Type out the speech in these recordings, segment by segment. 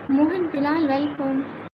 Mohit Bilal, welcome.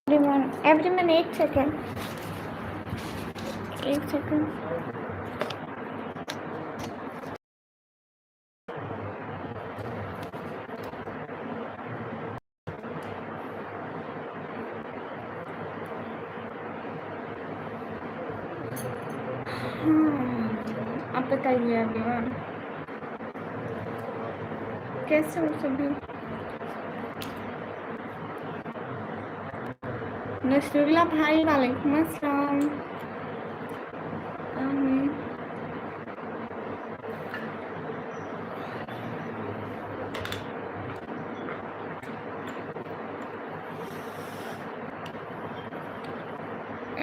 Everyone, 8 seconds. 8 seconds. आप बताइए everyone, कैसे हो सभी? नसरुल्ला भाई, वालेकुम अस्सलाम। आमीन।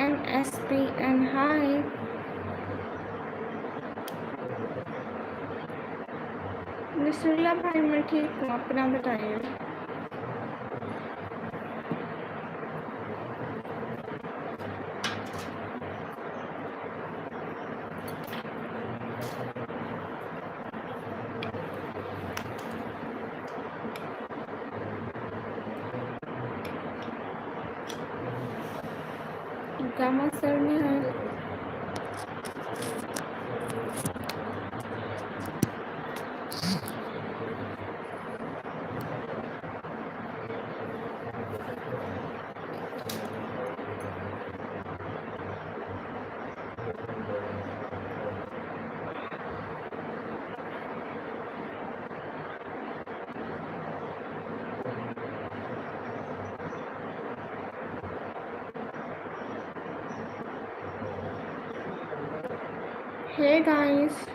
NSPN, हाय। नसरुल्ला भाई, मैं ठीक हूँ, अपना बताइए। गामा सर ने है। हे गाइस,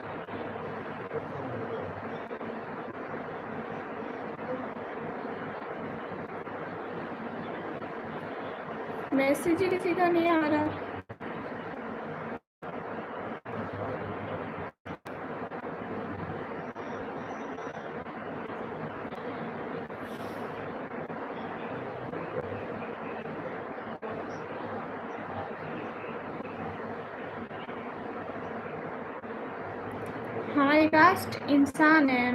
मैसेज ही किसी का नहीं आ रहा। हमारी कास्ट इंसान है,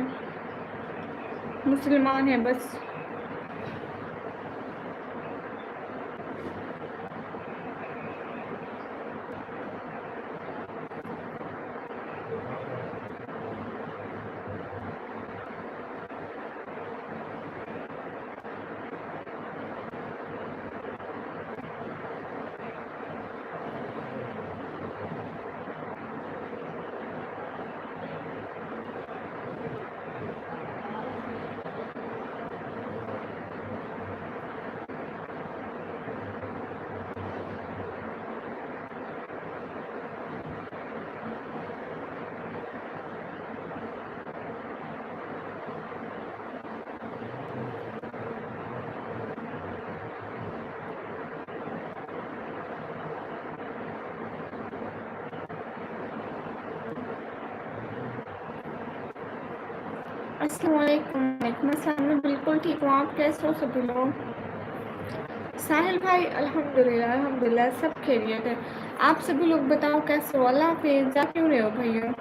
मुसलमान है बस। अस्सलाम वालेकुम। वालेकुम अस्सलाम। मैं बिल्कुल ठीक हूँ, आप कैसे हो सभी लोग? साहिल भाई, अल्हम्दुलिल्लाह अल्हम्दुलिल्लाह सब खैरियत है। आप सभी लोग बताओ कैसे हो? अल्लाह हाफिज़। जा क्यों रहे हो भैया?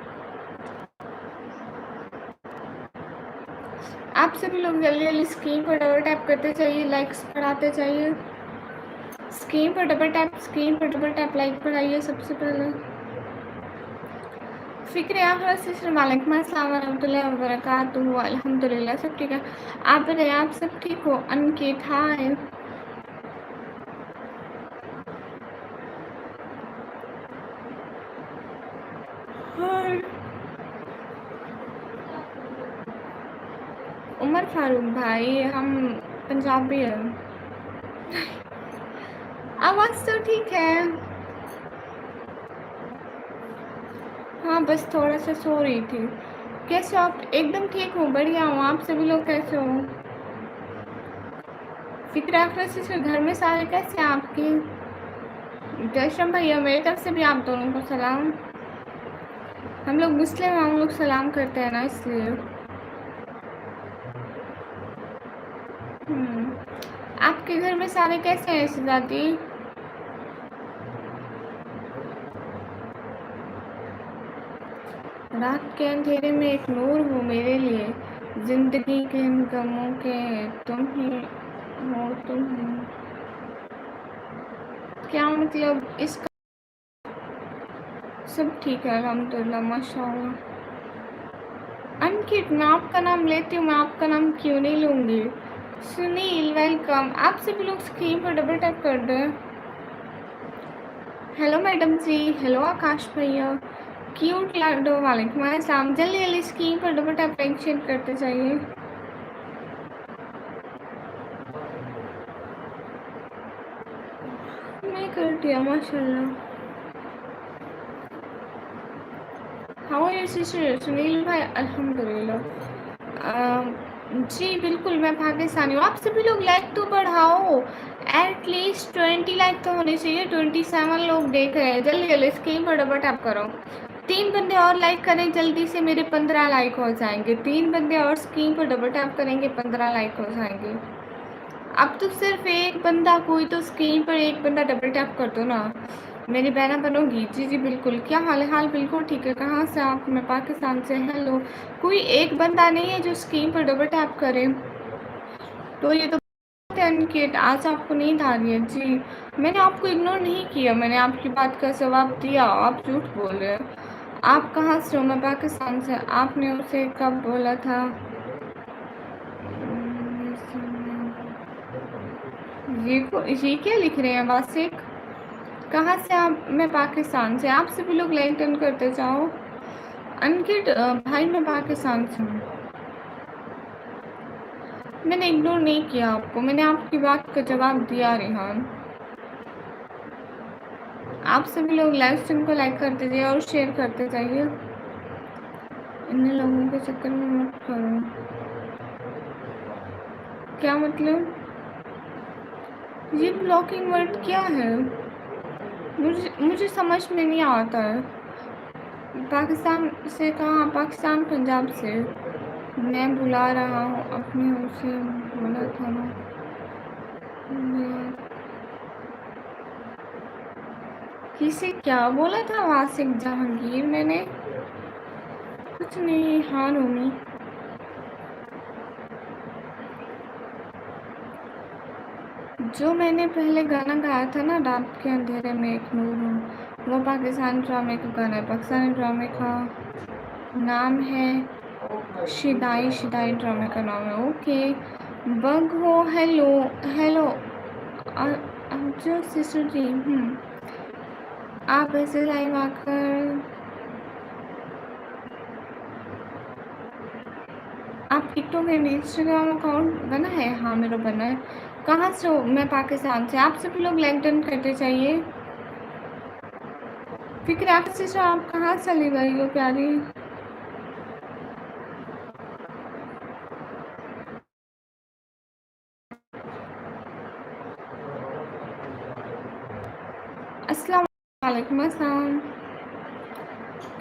आप सभी लोग जल्दी जल्दी स्क्रीन पर डबल टैप करते चाहिए, लाइक्स बढ़ाते चाहिए। स्क्रीन पर डबल टैप, स्क्रीन पर डबल टैप, लाइक बढ़ाइए सबसे पहले। फ़िक्र आखिरत से वालेकुम अस्सलाम वरहमतुल्लाहि वबरकातुहू। अल्हम्दुलिल्लाह सब ठीक है। आप बताइए आप सब ठीक हो? अनकित हाय। हाय उमर फारूक भाई, हम पंजाबी हैं। आवाज़ तो ठीक है। हाँ बस थोड़ा सा सो रही थी। कैसे हो आप? एकदम ठीक हूँ, बढ़िया हूँ। आप सभी लोग कैसे हो? फ़िक्र आखिरत से घर में सारे कैसे हैं आपके? जयश्रम भैया मेरी तरफ से भी आप दोनों को सलाम। हम लोग मुस्लिम हैं, हम लोग सलाम करते हैं ना, इसलिए। आपके घर में सारे कैसे हैं शहजादी? रात के अंधेरे में एक नूर हो मेरे लिए, जिंदगी के इन गमों के तुम ही हो, तुम ही। क्या मतलब इसका? सब ठीक है अल्हम्दुलिल्लाह माशाअल्लाह। अंकित मैं आपका नाम लेती हूँ, मैं आपका नाम क्यों नहीं लूँगी? सुनील वेलकम। आप सभी लोग स्क्रीन पर डबल टैप कर दें। हेलो मैडम जी, हेलो आकाश भैया, क्यूट लाडो, वालेकुम अस्सलाम। जल्दी जल्दी स्क्रीन पर डबल टैप लाइक शेयर करते जाइए। मैं करती हूँ माशाल्लाह। How are you sister? Sunil भाई अल्हम्दुलिल्लाह। जी बिल्कुल मैं पाकिस्तानी हूँ। आप सभी लोग लाइक तो बढ़ाओ, एटलीस्ट 20 लाइक तो होने चाहिए। 27 लोग देख रहे हैं। जल्दी जल्दी स्क्रीन पर डबल टैप करो। 3 बंदे और लाइक करें जल्दी से, मेरे 15 लाइक हो जाएंगे। 3 बंदे और स्क्रीन पर डबल टैप करेंगे, 15 लाइक हो जाएंगे। अब तो सिर्फ एक बंदा, कोई तो स्क्रीन पर एक बंदा डबल टैप कर दो ना, मेरी बहना बनोगी। जी जी बिल्कुल। क्या हाल है? हाल बिल्कुल ठीक है। कहाँ से आप? मैं पाकिस्तान से। हेलो। कोई एक बंदा नहीं है जो स्क्रीन पर डबल टैप करे, तो ये तो अनकेट आज आपको नींद आ रही है। जी मैंने आपको इग्नोर नहीं किया, मैंने आपकी बात का जवाब दिया। आप झूठ बोल रहे हैं। आप कहाँ से हो? मैं पाकिस्तान से। आपने उसे कब बोला था? ये क्या लिख रहे हैं वासिक? कहाँ से आप? मैं पाकिस्तान से। आप सभी लोग लाइक डन करते जाओ। अनकिट भाई मैं पाकिस्तान से हूँ। मैंने इग्नोर नहीं किया आपको, मैंने आपकी बात का जवाब दिया रेहान। आप सभी लोग लाइव स्ट्रीम को लाइक करते जाइए और शेयर करते जाइए। इन लोगों के चक्कर में मत करो। क्या मतलब? ये ब्लॉकिंग वर्ड क्या है? मुझे समझ में नहीं आता है। पाकिस्तान से कहाँ? पाकिस्तान पंजाब से। मैं बुला रहा हूँ अपने उसे, बोला था ना। किसे क्या बोला था वासिक जहांगीर? मैंने कुछ नहीं। हाँ रोमी, जो मैंने पहले गाना गाया था ना, रात के अंधेरे में एक नूर हूँ, वो पाकिस्तान ड्रामे का गाना है। पाकिस्तानी ड्रामे का नाम है शिदाई। शिदाई ड्रामे का नाम है। ओके। बग हो। Hello hello. जो सिस्टर जी आप ऐसे लाइव आकर आप टिकटॉक एंड इंस्टाग्राम अकाउंट बना है? हाँ मेरा बना है। कहाँ से हो? मैं पाकिस्तान से। आप सभी लोग लाइक डन करते चाहिए। फिक्र आप से आप कहाँ चली गई हो प्यारी? अस्सलाम वालेकुम। अस्सलाम।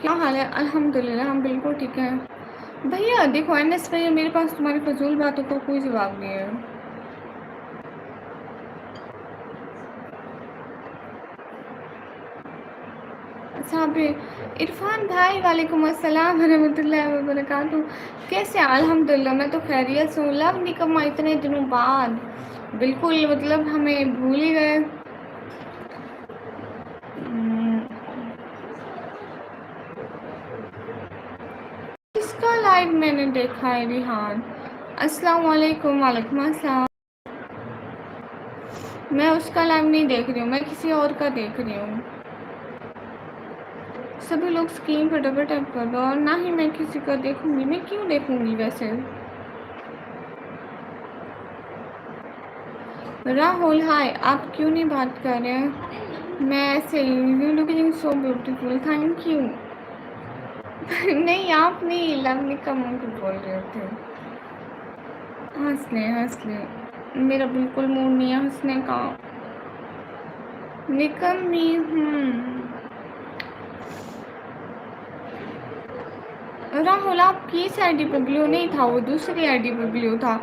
क्या हाल है? अल्हम्दुलिल्लाह हम बिल्कुल ठीक है। भैया देखो एनएस भैया, मेरे पास तुम्हारी फजूल बातों का कोई जवाब नहीं है। साहब इरफान भाई वालेकुम अस्सलाम वरहमतुल्लाहि वबरकातुहू। कैसे हैं? अल्हम्दुलिल्लाह मैं तो खैरियत से हूँ। लव निकम्मा इतने दिनों बाद, बिल्कुल मतलब हमें भूल ही गए। इसका लाइव मैंने देखा है रिहान। अस्सलाम वालेकुम। वालेकुम अस्सलाम। मैं उसका लाइव नहीं देख रही हूँ, मैं किसी और का देख रही हूँ। सभी लोग स्क्रीन पर डबल टैप कर दो। और ना ही मैं किसी का देखूंगी, मैं क्यों देखूंगी वैसे। राहुल हाय, आप क्यों नहीं बात कर रहे हैं? मैं ऐसे ही, you looking so beautiful, thank you. नहीं आप नहीं, लव निकम को बोल रहे थे। हंस ले, मेरा बिल्कुल मूड नहीं है हंसने का। निकम नहीं राहुल आपकी इस आईडी पे ब्लू नहीं था, वो दूसरी आईडी पे ब्लू था,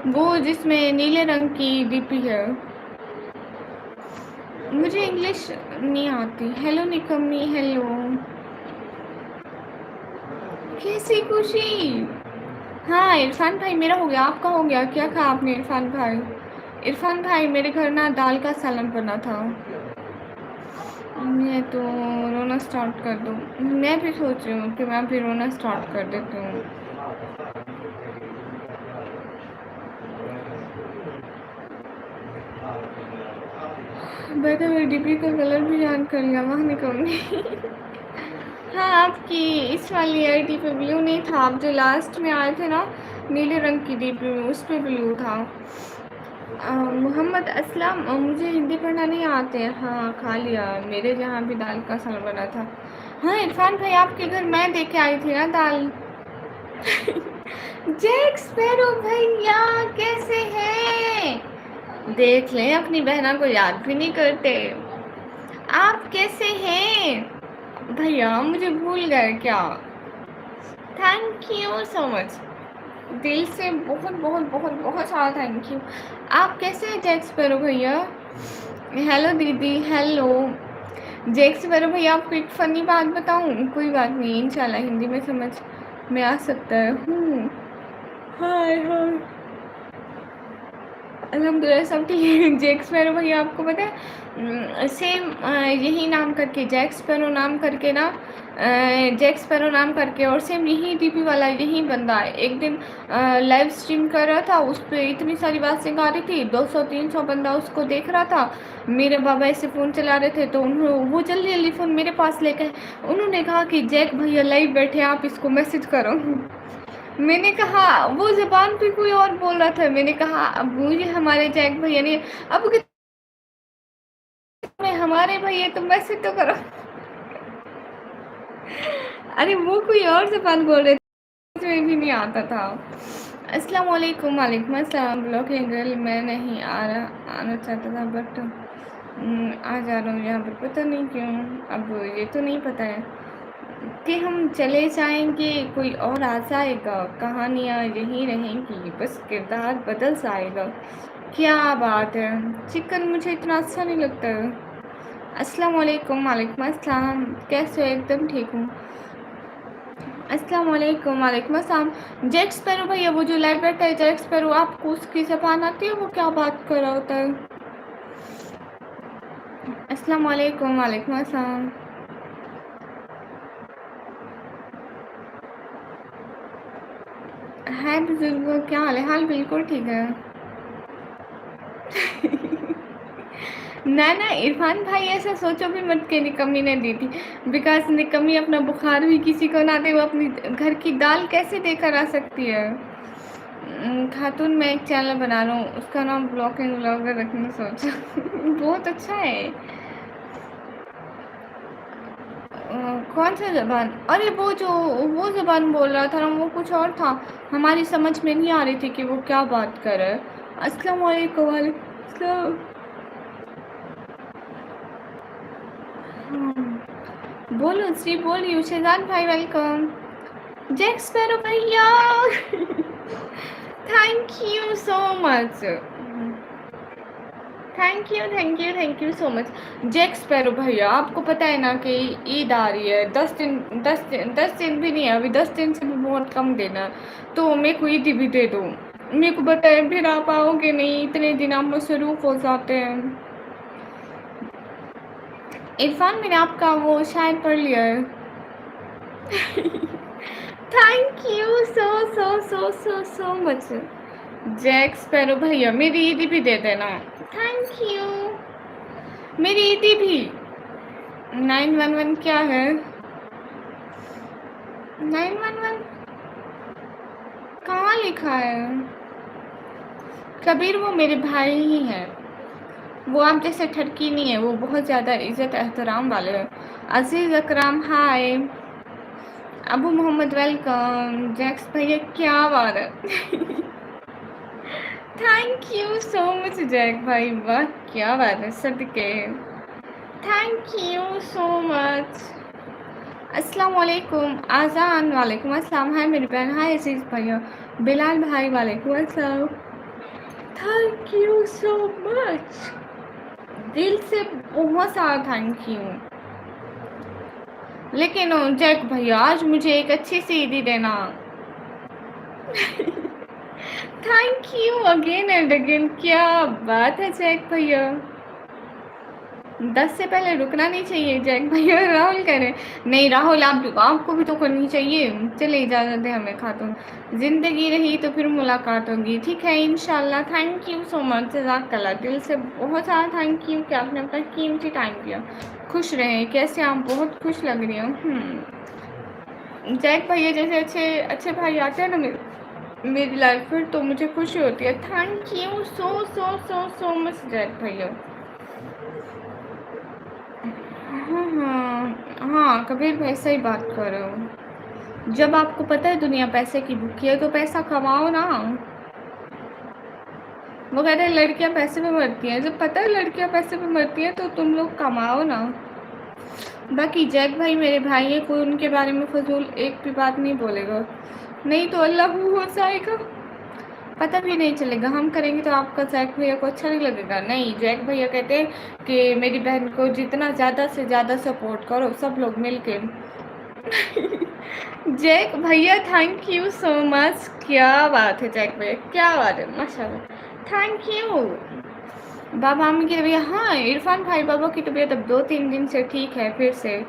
वो जिसमें नीले रंग की डीपी है। मुझे इंग्लिश नहीं आती। हेलो निकम्मी, हेलो। कैसी खुशी। हाँ इरफान भाई मेरा हो गया, आपका हो गया? क्या कहा आपने इरफान भाई? इरफान भाई मेरे घर ना दाल का सालन बना था। मैं तो रोना स्टार्ट कर दूँ। मैं भी सोच रही हूँ कि मैं भी रोना स्टार्ट कर देती हूँ। बैठे डीपी का कलर भी जान कर लिया, वहाँ निकलूँगी। हाँ आपकी इस वाली आईडी पे ब्लू नहीं था, आप जो लास्ट में आए थे ना नीले रंग की डीपी में, उस पे ब्लू था। मोहम्मद असलम, मुझे हिंदी पढ़ना नहीं आते हैं। हाँ खा लिया, मेरे जहाँ भी दाल का सालन बना था। हाँ इरफान भाई आपके घर मैं देखे आई थी ना दाल। जैक स्पैरो भैया कैसे हैं? देख लें, अपनी बहना को याद भी नहीं करते। आप कैसे हैं भैया? मुझे भूल गए क्या? थैंक यू सो मच, दिल से बहुत बहुत बहुत बहुत सारा थैंक यू। आप कैसे हैं जैक स्पैरो भैया? हेलो दीदी, हेलो। जैक स्पैरो भैया आपको एक फ़नी बात बताऊं? कोई बात नहीं, इंशाल्लाह हिंदी में समझ में आ सकता है। हाय हाय, अल्हम्दुलिल्लाह सब ठीक है। जैक स्पैरो भैया आपको पता है सेम यही नाम करके, जैक स्पैरो नाम करके ना, जैक स्पैरो नाम करके और सेम यही डीपी वाला यही बंदा है। एक दिन लाइव स्ट्रीम कर रहा था, उस पर इतनी सारी बातें आ रही थी, 200-300 बंदा उसको देख रहा था। मेरे बाबा ऐसे फ़ोन चला रहे थे तो उन्होंने वो जल्दी जल्दी फ़ोन मेरे पास लेकर उन्होंने कहा कि जैक भैया लाइव बैठे, आप इसको मैसेज करो। मैंने कहा वो ज़बान पे कोई और बोल रहा था, मैंने कहा अब मुझे हमारे जैक भैया ने अब मैं हमारे भैया तो मैसेज तो करो। अरे वो कोई और ज़बान बोल रहे थे, में भी नहीं आता था। अस्सलाम वालेकुम। वालेकुम अस्सलाम। ब्लॉक गर्ल मैं नहीं आना चाहता था बट आ जा रहा हूँ यहाँ पर, पता नहीं क्यों। अब ये तो नहीं पता है कि हम चले जाएंगे कोई और आ जाएगा, कहानियाँ यही रहेंगी, बस किरदार बदल जाएगा। क्या बात है, चिकन मुझे इतना अच्छा नहीं लगता है। अस्सलाम वालेकुम। वालेकुम अस्सलाम, कैसे हो? एकदम ठीक हूँ। अस्सलाम वालेकुम। वालेकुम अस्सलाम। जैक स्पैरो भैया वो जो लाइव बैठा है जैक स्पैरो, आपको उसकी ज़बान आती है? वो क्या बात कर रहा होता है? अस्सलाम वालेकुम। वालेकुम अस्सलाम। है बुजुर्ग, क्या हाल है? हाल बिल्कुल ठीक है। ना ना इरफान भाई ऐसा सोचो भी मत कि निकम्मी ने दी थी, बिकॉज निकम्मी अपना बुखार भी किसी को ना दे, वो अपनी घर की दाल कैसे देकर आ सकती है? खातून मैं एक चैनल बना रहा हूँ, उसका नाम ब्लॉगिंग व्लॉगर रखने सोचा। बहुत अच्छा है। कौन सा ज़बान? अरे वो ज़बान बोल रहा था ना, वो कुछ और था, हमारी समझ में नहीं आ रही थी कि वो क्या बात कर रहा है। अस्सलाम वालेकुम। वालेकुम अस्सलाम। बोलो श्री, बोलिए शेजान भाई, वेलकम। जैक स्पैरो भैया। Thank you so much, thank you so much. Jack Sparrow भैया, आपको पता है ना कि ईद आ रही है, 10 दिन भी नहीं है अभी, 10 दिन से भी बहुत कम दिन है, तो मेरे को ईदी भी दे दो। मेरे को बताए फिर आप आओगे नहीं, इतने दिन आप मसरूफ हो जाते हैं। इरफान, मैंने आपका वो शायर पढ़ लिया है। Thank you so much Jack Sparrow भैया, मेरी ईदी भी दे देना। Thank you. मेरी ईदी भी। 911 क्या है? 911 कहाँ लिखा है? कबीर, वो मेरे भाई ही हैं, वो आप जैसे ठरकी नहीं है, वो बहुत ज़्यादा इज़्ज़त एहतराम वाले हैं। Aziz Akram hi, Abu Mohammad welcome, Jacks भैया क्या बात है। Thank you so much Jack भाई, वाह क्या बात है, सदके। Thank you so much. अस्सलाम वालेकुम आज़ान, वालेकुम अस्सलाम, हाय मेरी बहन, हाय अजीज़ भैया, बिलाल भाई वालेकुम अस्सलाम। थैंक यू सो मच, दिल से बहुत सारा थैंक यू। लेकिन जैक भैया, आज मुझे एक अच्छी सी ईदी देना। Thank you again and again, क्या बात है जैक भैया। 10 से पहले रुकना नहीं चाहिए जैक भैया। राहुल कह रहे नहीं, राहुल आपको भी तो करनी चाहिए। चले इजाज़त है हमें खातून, ज़िंदगी रही तो फिर मुलाकात होगी, ठीक है इंशाल्लाह। थैंक यू सो मच, जज़ाकल्लाह, दिल से बहुत सारा थैंक यू कि आपने अपना कीमती टाइम दिया। खुश रहें, कैसे आप बहुत खुश लग रही हो। जैक भैया जैसे अच्छे अच्छे भाई आते हैं ना मेरी लाइफ में, तो मुझे खुशी होती है। Thank you so much Jack भैया। हाँ कबीर भाई, सही बात कर रहे हो। जब आपको पता है दुनिया पैसे की भूखी है, तो पैसा कमाओ ना। वो कहते हैं लड़कियां पैसे पे मरती हैं, जब पता है लड़कियां पैसे पे मरती हैं तो तुम लोग कमाओ ना। बाकी जैक भाई मेरे भाई है, कोई उनके बारे में फजूल एक भी बात नहीं बोलेगा, नहीं तो अल्लाह हो जाएगा, पता भी नहीं चलेगा। हम करेंगे तो आपका जैक भैया को अच्छा नहीं लगेगा। नहीं, जैक भैया कहते हैं कि मेरी बहन को जितना ज़्यादा से ज़्यादा सपोर्ट करो, सब लोग मिलके। जैक भैया थैंक यू सो मच, क्या बात है जैक भैया, क्या बात है, माशाल्लाह, थैंक यू। बाबा अम्मी की तबीयत, हाँ इरफान भाई, बाबा की तबीयत अब 2-3 दिन से ठीक है फिर से।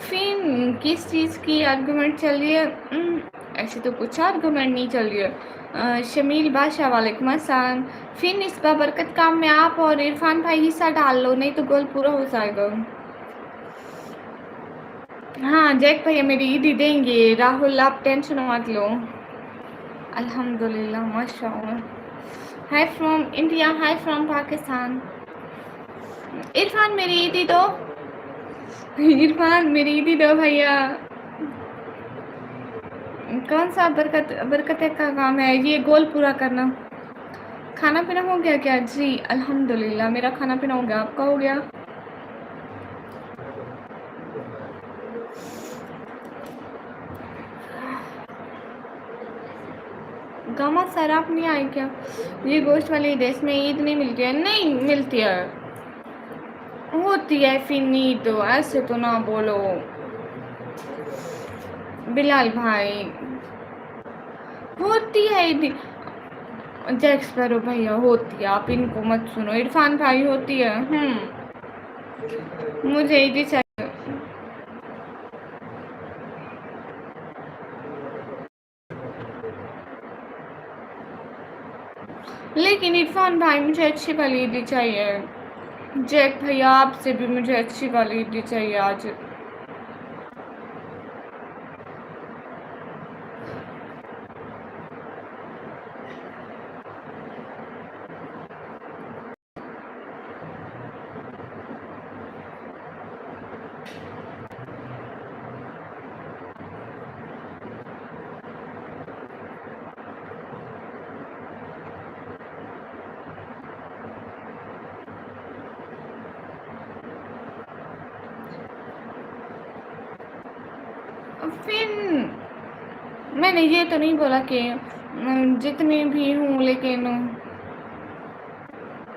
फिर किस चीज़ की आर्गूमेंट चल रही है? ऐसे तो कुछ आर्गूमेंट नहीं चल रही है। शमील बादशाह वालेकुम अस्सलाम। फिर इस बाबरकत काम में आप और इरफान भाई हिस्सा डाल लो, नहीं तो गोल पूरा हो जाएगा। हाँ जैक भैया मेरी ईदी देंगे, राहुल आप टेंशन मत लो। अल्हम्दुलिल्लाह माशाअल्लाह। हाय from India, hi from Pakistan. Irfan मेरी ईदी दो, इरफान मेरी ईदी दो भैया। कौन सा बरकत का काम है ये? गोल पूरा करना। खाना पीना हो गया क्या? जी अल्हम्दुलिल्लाह, मेरा खाना पीना हो गया, आपका हो गया? गामा सर आप नहीं आए क्या? ये गोश्त वाले देश में ईद नहीं मिलती है? नहीं मिलती है, होती है फिर ईद, तो ऐसे तो ना बोलो बिलाल भाई, होती है ईद। जैक स्पैरो भैया होती है, आप इनको मत सुनो। इरफान भाई होती है, मुझे ईदी चाहिए। लेकिन इरफान भाई मुझे अच्छी वाली ईदी चाहिए। जैक भैया आपसे भी मुझे अच्छी वाली ईदी चाहिए आज। फिर मैंने ये तो नहीं बोला कि जितनी भी हूँ, लेकिन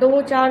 2-4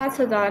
50,000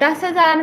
10,000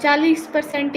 40%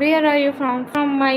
Where are you from? From my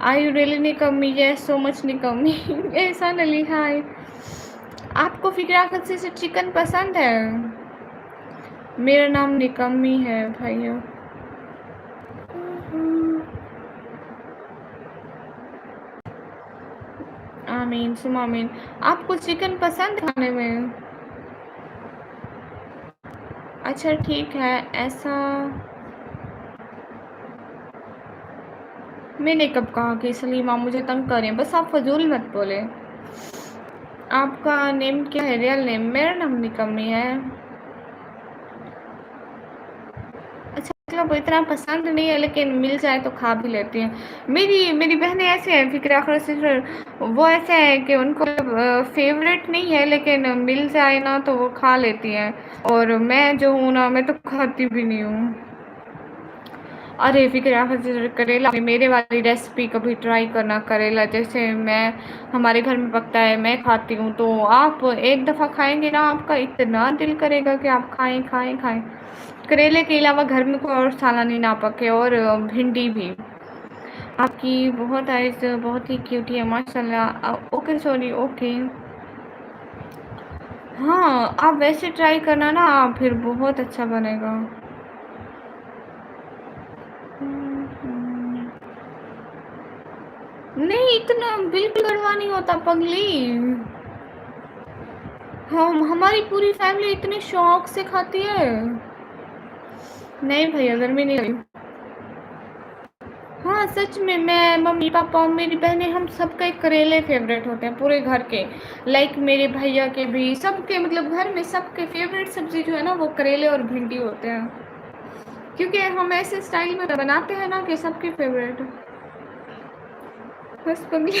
Are you really Nikami? Yes, so much Nikami. एहसान अली हाय. आपको फिक्रा खदसे से चिकन पसंद है? मेरा नाम निकम्मी है भाइयों. आमीन सुम आमीन. आपको चिकन पसंद खाने में? अच्छा ठीक है. ऐसा मैंने कब कहा कि सलीमा मुझे तंग करें? बस आप फजूल मत बोले. आपका नेम क्या है? Real name? मेरा नाम निकम्मी है. अच्छा मतलब इतना पसंद नहीं है, लेकिन मिल जाए तो खा भी लेती हैं. मेरी बहनें ऐसे हैं, फिक्रा सिस्टर, वो ऐसे हैं कि उनको फेवरेट नहीं है, लेकिन मिल जाए ना तो वो खा लेती हैं. और मैं जो हूँ ना, मैं तो खाती भी नहीं हूँ. अरे फिक्रा सिस्टर, करेला मेरे वाली रेसिपी कभी ट्राई करना. करेला जैसे मैं हमारे घर में पकता है, मैं खाती हूँ, तो आप एक दफ़ा खाएंगे ना, आपका इतना दिल करेगा कि आप खाएं खाएं खाएं. करेले के अलावा घर में कोई और सालानी ना पके. और भिंडी भी. आपकी बहुत आइज़ बहुत ही क्यूट है माशाल्लाह. Okay sorry okay. हाँ आप वैसे ट्राई करना ना, फिर बहुत अच्छा बनेगा. नहीं इतना बिल्कुल कड़वा नहीं होता पगली. हमारी पूरी फैमिली इतने शौक से खाती है. नहीं भैया गर्मी नहीं लगी. हाँ सच में, मैं मम्मी पापा और मेरी बहनें हम सबके करेले फेवरेट होते हैं पूरे घर के. लाइक मेरे भैया के भी, सबके मतलब घर में सबके फेवरेट सब्जी जो है ना, वो करेले और भिंडी होते हैं. क्योंकि हम ऐसे स्टाइल में बनाते हैं ना कि सबके फेवरेट. बस पगली.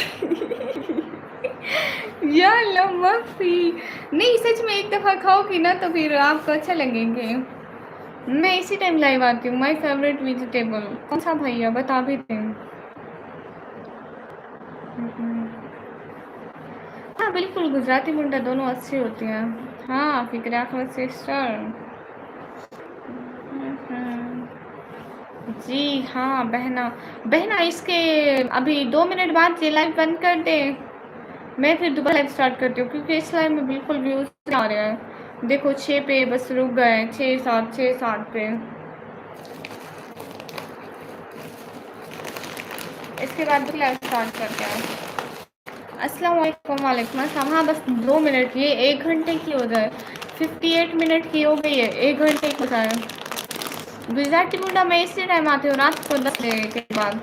या अल्लाह माफी. नहीं सच में एक दफ़ा खाओगी ना तो फिर आपको अच्छा लगेंगे. मैं इसी टाइम लाइव आती हूँ. माय फेवरेट वेजिटेबल कौन सा भैया बता भी दें. हाँ बिल्कुल, गुजराती मुंडा दोनों अच्छी होती हैं. हाँ फिक्रा सिस्टर. जी हाँ बहना. बहना इसके अभी 2 मिनट बाद ये लाइव बंद कर दे, मैं फिर दोबारा लाइव स्टार्ट करती हूँ, क्योंकि इस लाइव में बिल्कुल व्यूज़ नहीं आ रहे हैं. देखो 6 पे बस रुक गए. 6 7 पे. इसके बाद भी लाइव स्टार्ट करते हैं. अस्सलाम वालेकुम. वालेकुम अस्सलाम. हाँ बस 2 मिनट, ये 1 घंटे की हो जाए. 58 मिनट की हो गई है, 1 घंटे की हो जाए. गुजराती मुंडा मैं इसी टाइम आती हूँ रात को 10 बजे के बाद.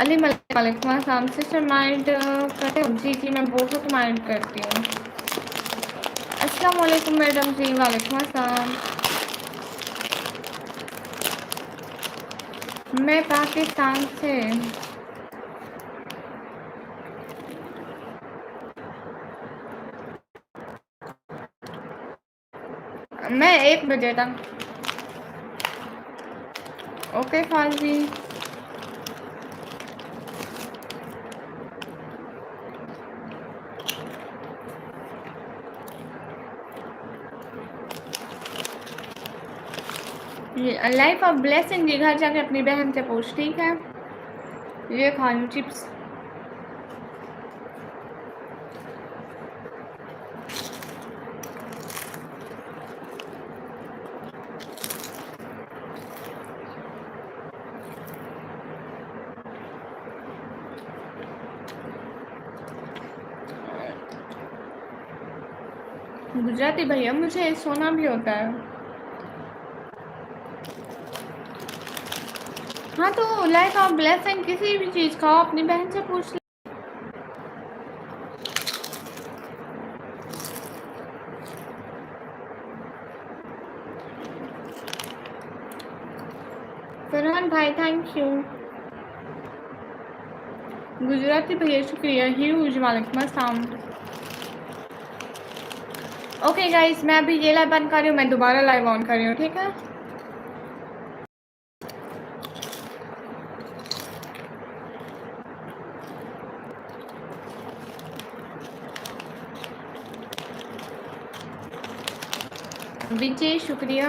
अली मलिक वालेकुम अस्सलाम. सिस्टर माइंड करते हो? जी जी मैं बहुत माइंड करती हूँ. अस्सलाम वालेकुम मैडम जी. वालेकुम अस्सलाम. मैं पाकिस्तान से. मैं 1 बजे तक. ओके फाजी. लाइफ ऑफ ब्लेसिंग जी घर जाके अपनी बहन से पूछ, ठीक है. ये खा लूँ चिप्स. गुजराती भैया मुझे सोना भी होता है. हाँ तो लाइफ ऑफ ब्लेसिंग किसी भी चीज़ खाओ, अपनी बहन से पूछ. फरहान भाई थैंक यू. गुजराती भैया शुक्रिया. ह्यूज. वालेकुम अस्सलाम. ओके गाइस मैं अभी ये लाइव बंद कर रही हूँ, मैं दोबारा लाइव ऑन कर रही हूँ, ठीक है. विजय शुक्रिया.